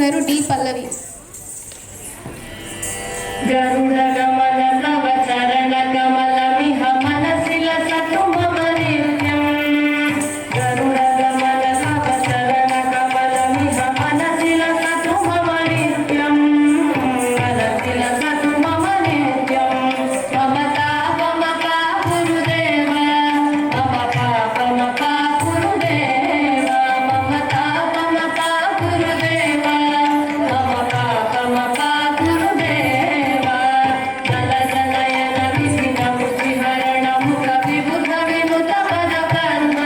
Singer D పల్లవి. గరుడ గమన తవ చరణ కమలమిహ మనసిల సతు మమ నిత్యం. గరుడ గమన తవ చరణ కమలమిహ మనసిల సతు మమ నిత్యం. మనసిల సతు మమ నిత్యం. మమతా మమతా గురుదేవ మమతా మమతా గురుదేవ మమతా మమతా గురుదేవ మమతా మమతా గురుదేవ. జల జలయన విసిన ముసిహరణ ముఖ విబుధ వినుత పద పద్మ.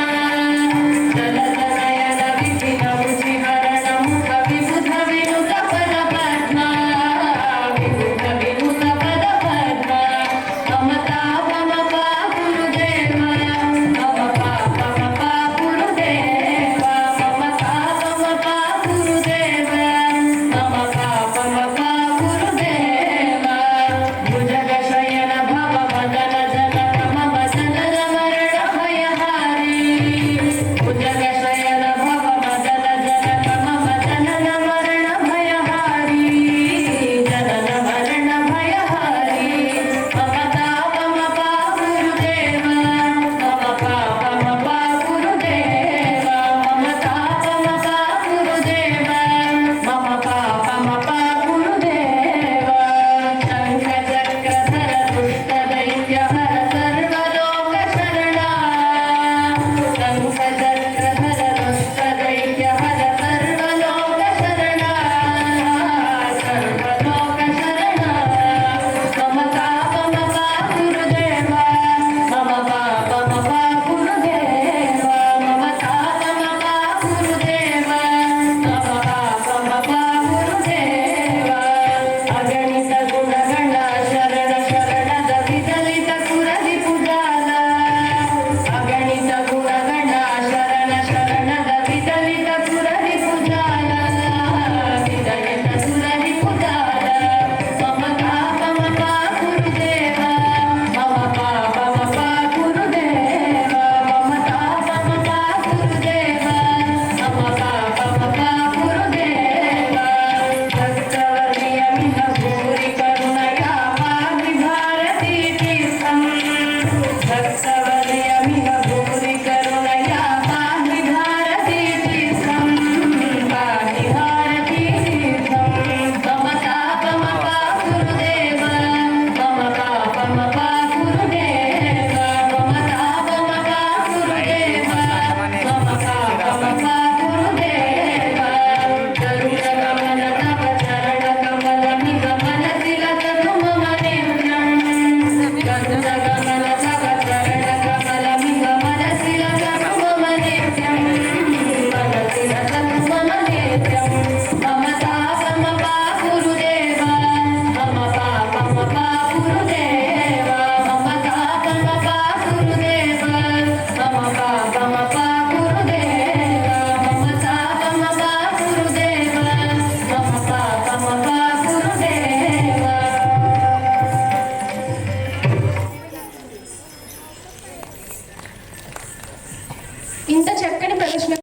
జల జలయన విసిన ముసిహరణ ముఖ విబుధ వినుత పద పద్మ. విబుధ వినుత పద పద్మ. మమతా మమతా గురుదేవ మమతా మమతా గురుదేవ మమతా మమతా గురుదేవ మమతా మమతా గురుదేవ. భుజగ శయన భవ మదన జనక మమ జనన మరణ భయహారి. భుజగ శయన భవ మదన జనక మమ జనన మరణ భయహారి. జనన మరణ భయహారి. మమతా మమతా గురుదేవ మమతా మమతా గురుదేవ మమతా మమతా గురుదేవ మమతా మమతా గురుదేవ. శంఖ చక్రధర దుష్ట దైత్య హర సర్వలోక శరణా. శంఖ చక్రధర దుష్ట దైత్య హర సర్వలోక శరణా. సర్వలోక శరణా. మమతా మమతా గురుదేవ మమతా మమతా గురుదేవ మమతా మమతా గురుదేవ మమతా మమతా గురుదేవ. అగణిత గుణగణ శరణ శరణద విదలిత కురది పుజాల. అగణిత గుణగణ శరణ శరణద విదలిత కురది పుజాల. విదలిత కురది పుజాల. మమతా మమతా గురుదేవ మమతా మమతా గురుదేవ మమతా మమతా గురుదేవ మమతా మమతా గురుదేవ. భక్తవర్యమిహ భూరి కరుణయా పాపి భారతీ తీర్థం. భక్తవర్యమిహ భూరి కరుణయా పాపి భారతీ తీర్థం. పాపి భారతీ తీర్థం. మమతా మమతా గురుదేవ మమతా మమతా గురుదేవ మమతా మమతా గురుదేవ మమతా మమతా గురుదేవ. గరుడ గమన తవ చరణ కమలమిహ మనసిల సతు మమ నిత్యం. గరుడ గమన తవ చరణ కమలమిహ మనసిల సతు మమ నిత్యం. మనసిల సతు మమ నిత్యం.